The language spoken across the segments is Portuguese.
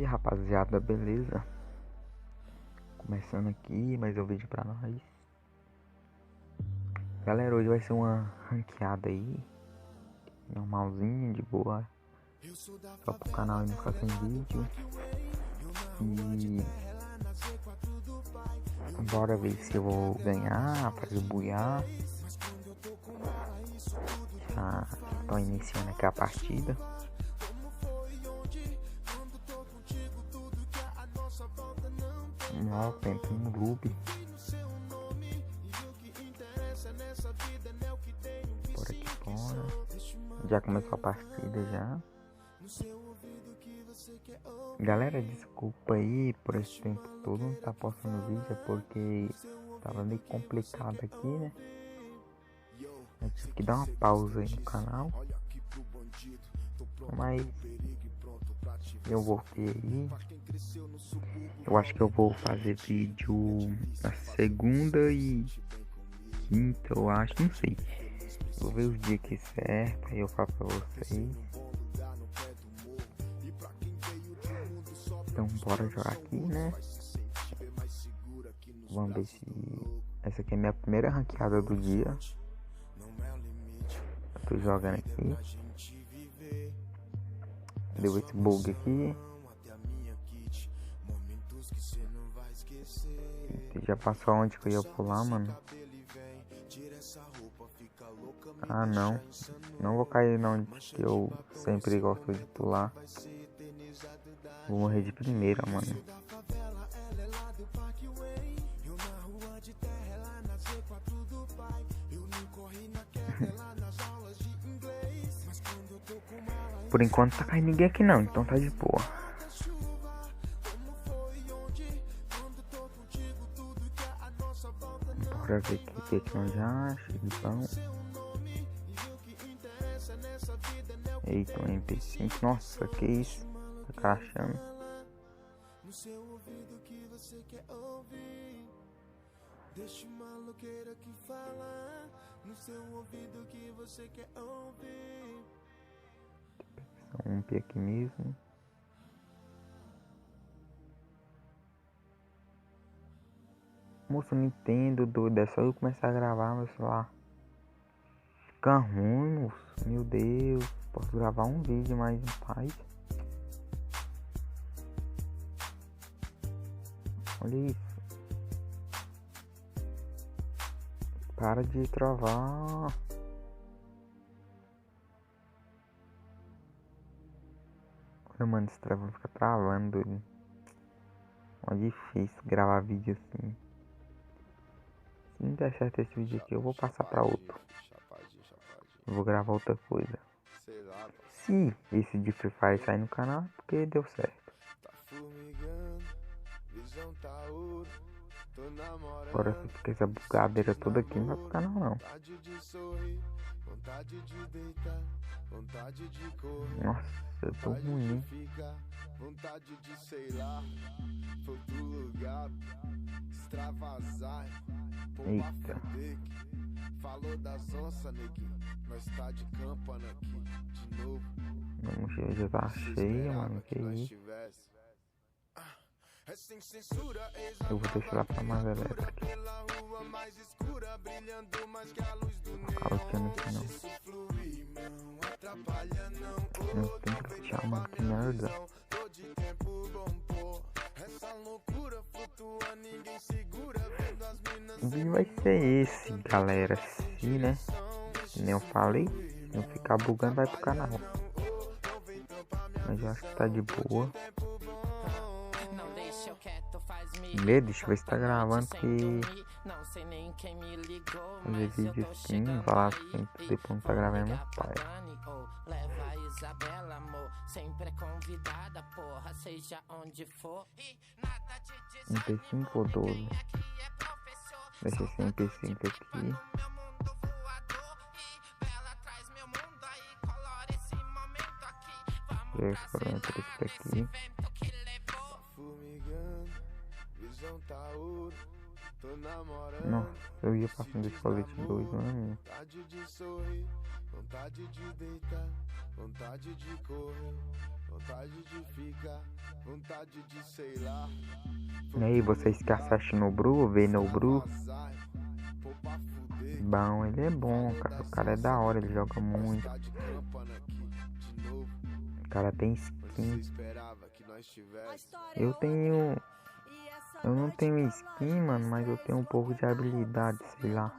Aí rapaziada, beleza? Começando aqui mais um vídeo pra nós. Galera, hoje vai ser uma ranqueada aí, normalzinha, de boa. Só pro canal não ficar sem vídeo. E bora ver se eu vou ganhar, fazer buiar. Já tô iniciando aqui a partida. Ó, tentando no loop. Bora que bora. Já começou a partida já. Galera, desculpa aí por esse tempo todo não tá postando vídeo, é porque tava meio complicado aqui, né? Eu tive que dar uma pausa aí no canal. Mas eu voltei aí. Eu acho que eu vou fazer vídeo na segunda e quinta, eu acho, não sei. Vou ver os dias que certo, aí eu falo pra vocês. Então bora jogar aqui, né? Vamos ver se... Essa aqui é a minha primeira ranqueada do dia. Eu tô jogando aqui. Deu esse bug aqui. Já passou onde que eu ia pular, mano? Ah, não. Não vou cair na onde que eu sempre gosto de pular. Vou morrer de primeira, mano. Por enquanto tá caindo ninguém aqui não, então tá de boa. Bora ver o que nós já acha de bom. Eita, um MP5, nossa, que isso? Tá crachando. Deixa o maloqueiro aqui falar no seu ouvido que você quer ouvir. Um P aqui mesmo. Moço, Nintendo doido, é só eu começar a gravar meu celular. Fica ruim, moço. Meu Deus, posso gravar um vídeo mais em paz. Olha isso. Para de travar. Olha, mano, esse travão fica travando, doido. É difícil gravar vídeo assim. Se não der certo esse vídeo aqui, eu vou passar pra outro. Eu vou gravar outra coisa. Se esse de Free Fire sair no canal, é porque deu certo. Agora se fica essa bugadeira toda aqui, não vai pro canal não. Nossa, eu tô ruim. Eita. Falou das onças, neguinho. Nós tá de campana aqui de novo. Minha mochila já tá cheia, mano. Que isso? Eu vou deixar lá pra mais elétrica. Não fala aqui não. Não tem que fechar, mano. Que merda. O vídeo vai ser esse, galera. Se, né? Nem eu falei, se não ficar bugando, vai pro canal. Mas eu acho que tá de boa. Deixa eu ver se tá gravando, que fazer vídeo assim, falar assim, depois não tá gravando, meu pai. MP5 ou 12? Deixa esse MP5 aqui. Eu falando por isso aqui. Nossa, eu ia passando desse colete doido, mano. Vontade de sorrir, vontade de deitar, vontade de correr, vontade de ficar, vontade de sei lá. E aí, vocês que assistem no Bru, vê no Bru? Bom, ele é bom, cara. O cara é da hora, ele joga muito. O cara tem skin. Eu tenho. Eu não tenho skin, mano, mas eu tenho um pouco de habilidade, sei lá.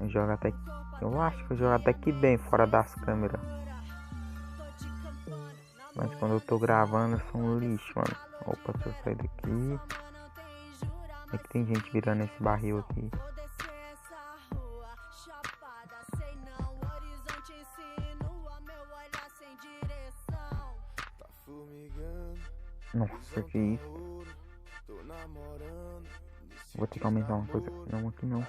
Eu jogo até. Eu acho que eu jogo até que bem fora das câmeras. Mas quando eu tô gravando, eu sou um lixo, mano. Opa, deixa eu sair daqui. É que tem gente virando esse barril aqui. Nossa, que isso. Vou ter que aumentar uma coisa. Não, aqui não.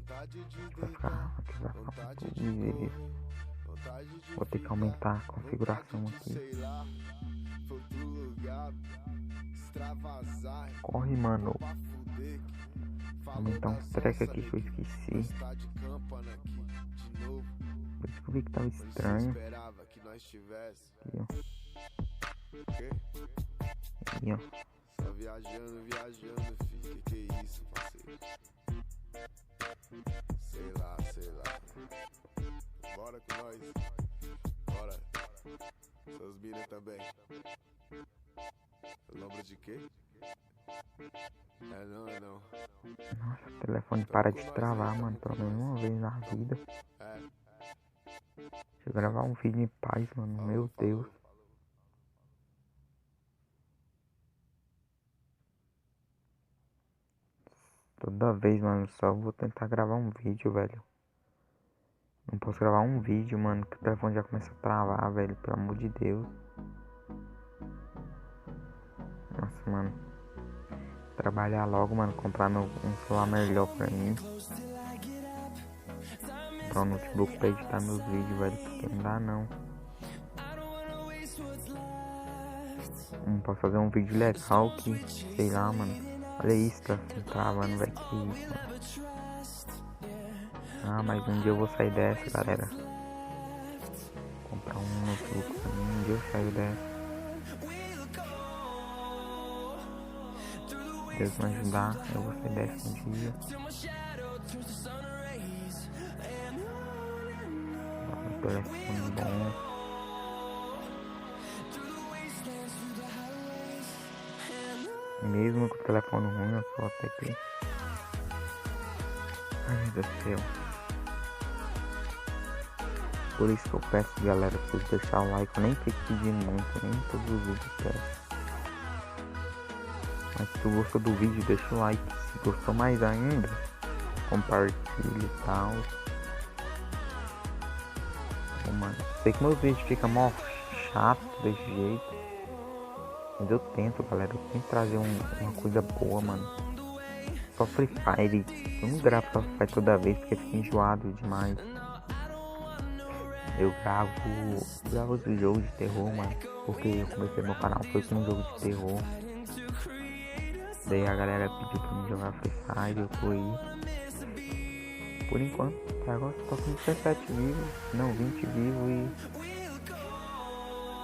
Vai ficar tudo. Vou ter que aumentar a configuração aqui. Corre, mano. Vou aumentar uns tracks aqui que eu esqueci. Eu descobri que tava estranho. Aqui, ó. Aqui, ó. Só viajando, filho. Que é isso, parceiro? Sei lá. Bora com nós. Bora. Seus mina também. Lembra de quê? É não. Nossa, o telefone para de travar, mano. Pelo menos uma vez na vida. Deixa eu gravar um vídeo em paz, mano. Meu Deus. Toda vez, mano, só vou tentar gravar um vídeo, velho. Não posso gravar um vídeo, mano, que o telefone já começa a travar, velho. Pelo amor de Deus. Nossa, mano. Trabalhar logo, mano. Comprar um celular melhor pra mim. Comprar um notebook pra editar meus vídeos, velho. Porque não dá, não. Não posso fazer um vídeo legal que, sei lá, mano. Olha isso, tá assim, travando, velho. Que isso, mano. Ah, mas um dia eu vou sair dessa, galera. Comprar um notebook pra mim. Um dia eu saio dessa. Deus me ajudar, eu vou sair dessa um dia. Um telefone bom. Mesmo com o telefone ruim, eu só até que... Ai, meu Deus do céu. Por isso que eu peço, galera, pra vocês deixarem o like. Eu nem fico pedindo muito, nem todos os vídeos eu peço. Mas se tu gostou do vídeo, deixa o like. Se gostou mais ainda, compartilha e tal. Bom, mano, sei que meus vídeos ficam mó chato desse jeito. Mas eu tento, galera. Eu tento trazer uma coisa boa, mano. Só Free Fire. Eu não gravo só Free Fire toda vez porque fica enjoado demais. Eu gravo os jogos de terror, mano. Porque eu comecei meu canal foi com um jogo de terror. Daí a galera pediu pra mim jogar Free Fire. Eu tô aí. Por enquanto, até agora tô com 17 vivos. Não, 20 vivos e...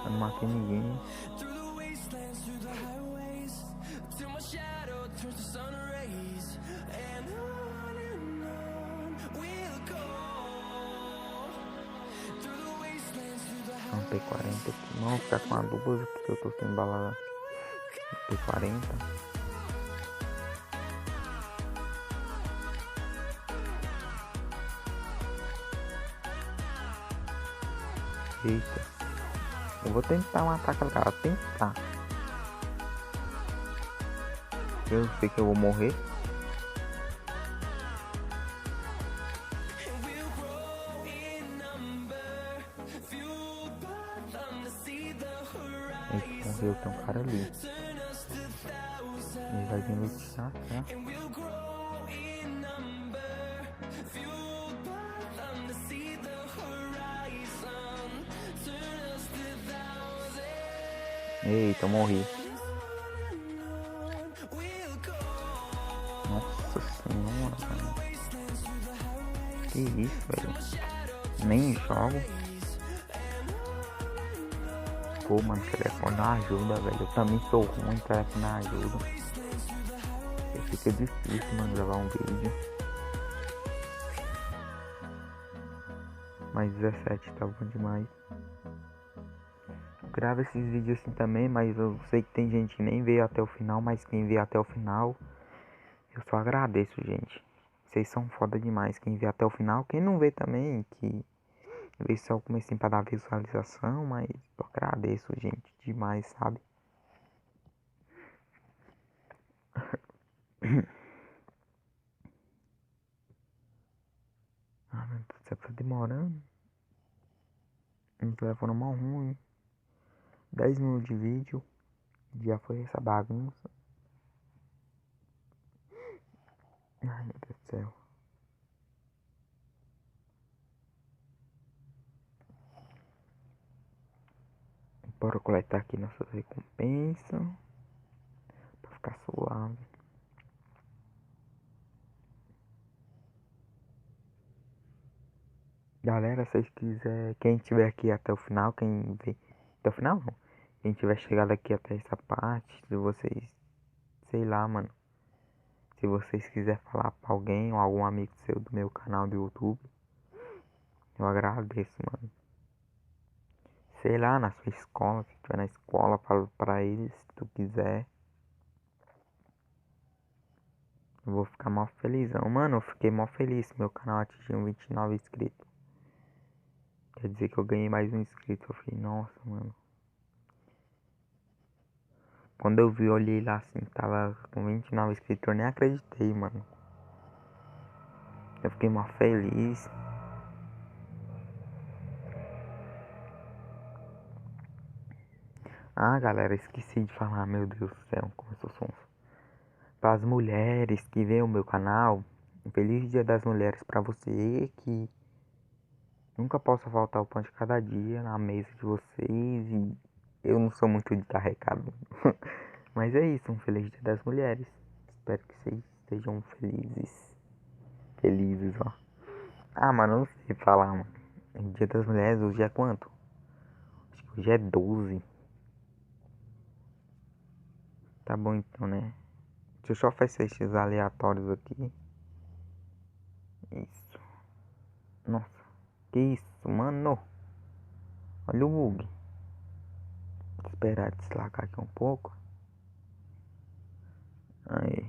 eu não matei ninguém. Não, P40 aqui. Não, vou ficar com a dupla porque eu tô sem bala P40. Eita. Eu vou tentar matar aquela cara. Tentar. Eu sei que eu vou morrer. Eita, morreu. Tem um cara ali. Ele vai vir lutar, tá? Eita, eu morri. velho. Nem jogo. Pô, mano, o telefone não ajuda, velho. Eu também sou ruim, o telefone não ajuda. E fica difícil, mano, gravar um vídeo. Mas 17 tá bom demais. Eu gravo esses vídeos assim também, mas eu sei que tem gente que nem veio até o final, mas quem veio até o final, eu só agradeço, gente. Vocês são foda demais. Quem veio até o final, quem não vê também, que veio só o comecinho pra dar visualização, mas eu agradeço, gente, demais, sabe? Ah, meu Deus do céu, tá demorando. O telefone é mó ruim. 10 minutos de vídeo. Já foi essa bagunça. Ai, meu Deus do céu. Bora coletar aqui nossas recompensas. Pra ficar suave. Galera, se vocês quiserem, quem tiver aqui até o final, quem vê até o final não. Quem tiver chegado aqui até essa parte, se vocês, sei lá, mano. Se vocês quiserem falar pra alguém ou algum amigo seu do meu canal do YouTube, eu agradeço, mano. Sei lá, na sua escola, se tiver na escola, falo pra eles, se tu quiser. Eu vou ficar mó felizão. Mano, eu fiquei mó feliz. Meu canal atingiu 29 inscritos. Quer dizer que eu ganhei mais um inscrito. Eu falei, nossa, mano. Quando eu vi, eu olhei lá assim, tava com 29 inscritos. Eu nem acreditei, mano. Eu fiquei mó feliz. Ah, galera, esqueci de falar. Meu Deus do céu, como eu sou sonso. Para as mulheres que veem o meu canal, um feliz Dia das Mulheres para você, que nunca possa faltar o pão de cada dia na mesa de vocês. E eu não sou muito de dar recado. Mas é isso, um feliz Dia das Mulheres. Espero que vocês estejam felizes. Felizes, ó. Ah, mano, eu não sei falar, mano. Dia das Mulheres hoje é quanto? Acho que hoje é 12. Tá bom então, né? Deixa eu só fechar esses aleatórios aqui. Isso. Nossa, que isso, mano? Olha o bug. Esperar deslagar aqui um pouco. Aí.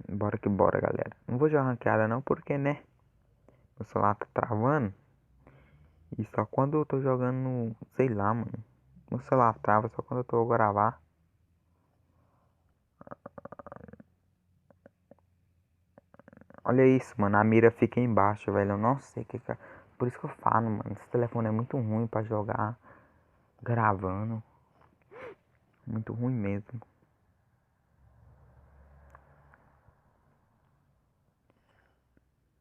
Bora que bora, galera. Não vou jogar ranqueada não, porque, né? O celular tá travando. E só quando eu tô jogando, sei lá, mano. O celular trava só quando eu tô a gravar. Olha isso, mano. A mira fica embaixo, velho. Eu não sei o que é. Por isso que eu falo, mano. Esse telefone é muito ruim pra jogar gravando. Muito ruim mesmo.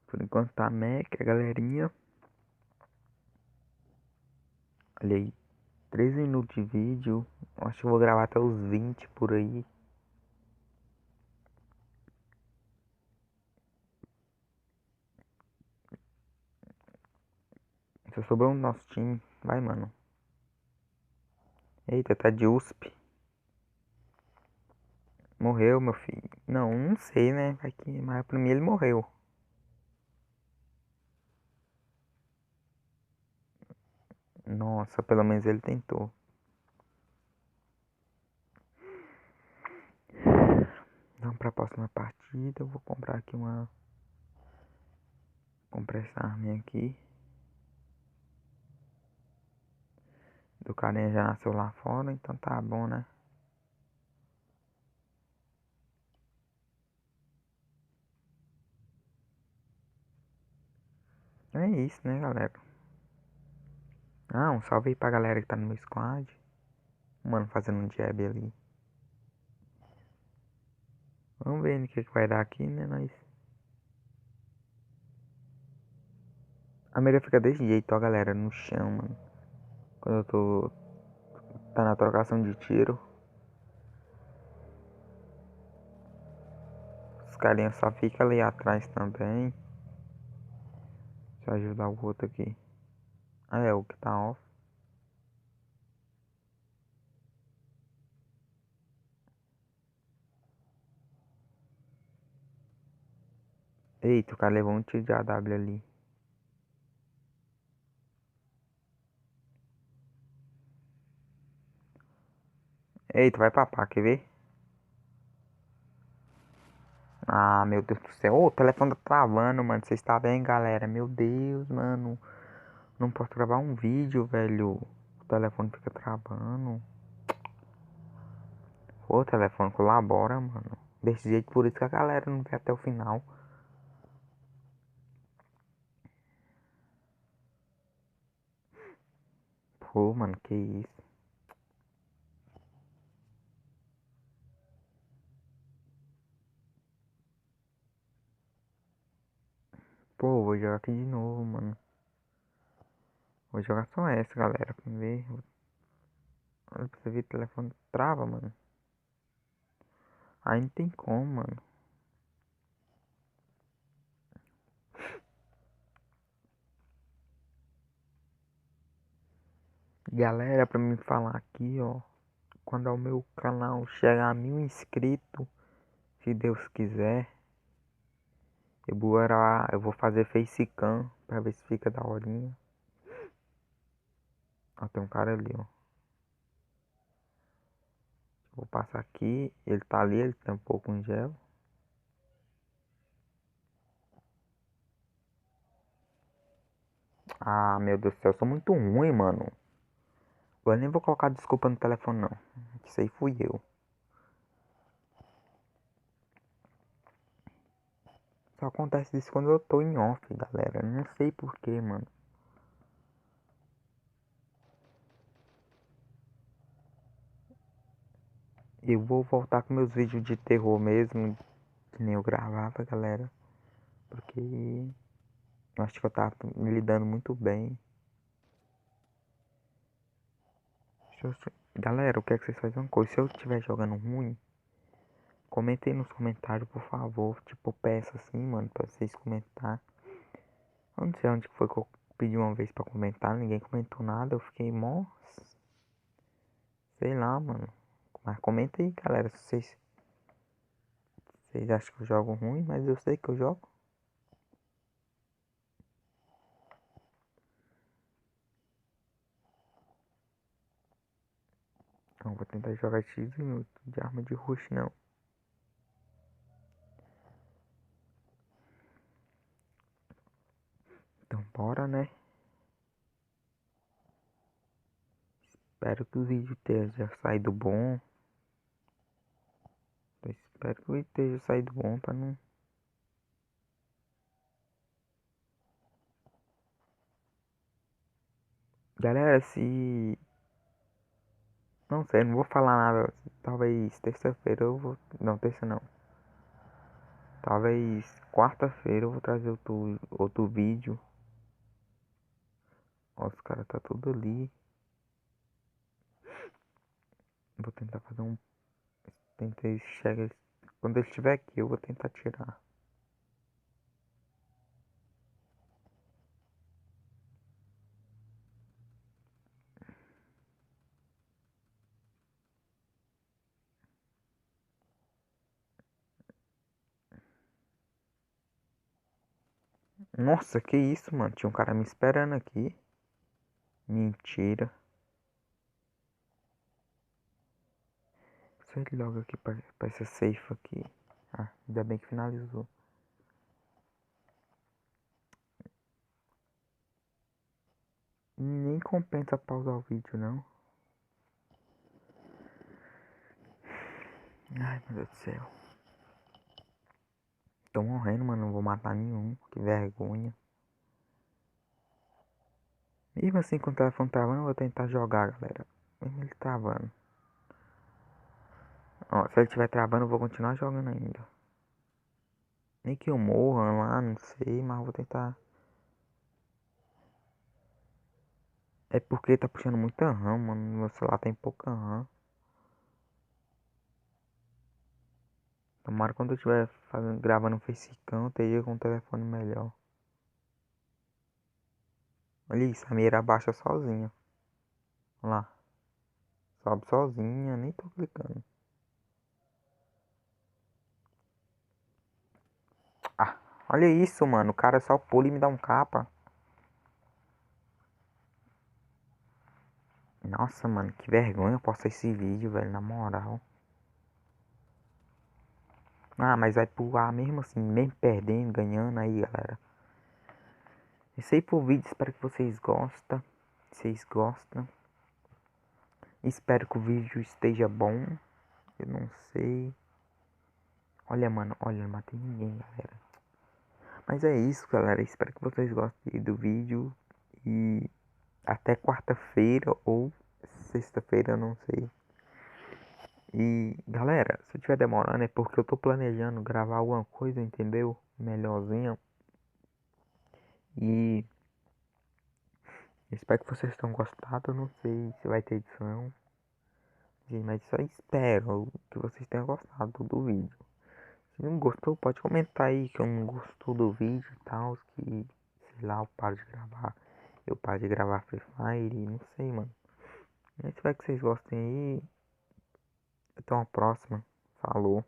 Por enquanto tá Mac, a galerinha. Olha aí. 3 minutos de vídeo. Acho que eu vou gravar até os 20 por aí. Só sobrou um nosso time. Vai, mano. Eita, tá de USP. Morreu, meu filho. Não sei, né? Vai que, mas pra mim ele morreu. Nossa, pelo menos ele tentou. Vamos pra próxima partida. Eu vou comprar aqui uma. Comprar essa arminha aqui. Do carinha já nasceu lá fora, então tá bom, né? É isso, né, galera? Ah, um salve aí pra galera que tá no meu squad. Mano, fazendo um jab ali. Vamos ver no que vai dar aqui, né, nós. A mira fica desse jeito, ó, galera, no chão, mano. Quando eu tô... Tá na trocação de tiro. Os carinhas só ficam ali atrás também. Deixa eu ajudar o outro aqui. Ah, é o que tá off. Eita, o cara levou um tiro de AW ali. Eita, vai papar, quer ver? Ah, meu Deus do céu. Ô, o telefone tá travando, mano. Vocês tá bem, galera? Meu Deus, mano. Não posso gravar um vídeo, velho. O telefone fica travando. Ô, o telefone colabora, mano. Desse jeito, por isso que a galera não vê até o final. Pô, mano, que isso. Pô, vou jogar aqui de novo, mano. Vou jogar só essa, galera. Pra ver. Olha pra você ver, o telefone trava, mano. Aí não tem como, mano. Galera, pra me falar aqui, ó. Quando o meu canal chegar a 1.000 inscritos, se Deus quiser, eu vou fazer facecam pra ver se fica da horinha. Ó, tem um cara ali, ó. Vou passar aqui. Ele tá ali, ele tem um pouco em gel. Ah, meu Deus do céu, eu sou muito ruim, mano. Eu nem vou colocar desculpa no telefone, não. Isso aí fui eu. Só acontece isso quando eu tô em off, galera. Não sei porquê, mano. Eu vou voltar com meus vídeos de terror mesmo, que nem eu gravava, galera. Porque eu acho que eu tava me lidando muito bem. Galera, eu quero que vocês façam uma coisa. Se eu estiver jogando ruim, comentem nos comentários, por favor. Tipo, peço assim, mano, pra vocês comentar. Eu não sei onde foi que eu pedi uma vez pra comentar, ninguém comentou nada. Eu fiquei mó. Sei lá, mano. Mas comenta aí, galera, se vocês acham que eu jogo ruim, mas eu sei que eu jogo. Não vou tentar jogar X de arma de rush, não. Então bora, né? Espero que o vídeo esteja saído bom. Eu espero que o vídeo esteja saído bom pra não. Galera, se. Não sei, não vou falar nada. Talvez terça-feira eu vou. Não, terça não. Talvez quarta-feira eu vou trazer outro vídeo. Ó, os caras tá tudo ali. Vou tentar fazer um. Tentei chegar. Quando ele estiver aqui, eu vou tentar tirar. Nossa, que isso, mano? Tinha um cara me esperando aqui. Mentira. Sai logo aqui pra essa safe aqui. Ah, ainda bem que finalizou. Nem compensa pausar o vídeo, não. Ai, meu Deus do céu. Tô morrendo, mano. Não vou matar nenhum. Que vergonha. Mesmo assim, com o telefone travando, eu vou tentar jogar, galera. Mesmo ele travando. Ó, se ele estiver travando, eu vou continuar jogando ainda. Nem que eu morra lá, não sei, mas eu vou tentar. É porque tá puxando muita RAM, mano. Meu celular tem pouca RAM. Tomara quando eu estiver gravando um facecam, eu esteja com um telefone melhor. Olha isso, a mira abaixa sozinha. Olha lá. Sobe sozinha, nem tô clicando. Ah, olha isso, mano. O cara só pula e me dá um capa. Nossa, mano, que vergonha postar esse vídeo, velho, na moral. Ah, mas vai pular mesmo assim, mesmo perdendo, ganhando aí, galera. Isso aí pro vídeo, espero que vocês gostem. Vocês gostam. Espero que o vídeo esteja bom. Eu não sei. Olha, mano, olha, não matei ninguém, galera. Mas é isso, galera. Espero que vocês gostem do vídeo. E até quarta-feira ou sexta-feira, eu não sei. E galera, se eu tiver demorando é porque eu tô planejando gravar alguma coisa, entendeu? Melhorzinha. E espero que vocês tenham gostado. Eu não sei se vai ter edição. Mas só espero que vocês tenham gostado do vídeo. Se não gostou, pode comentar aí que eu não gostou do vídeo e tal. Que, sei lá, eu paro de gravar. Eu paro de gravar Free Fire. Não sei, mano. Mas espero que vocês gostem aí. Até uma próxima. Falou.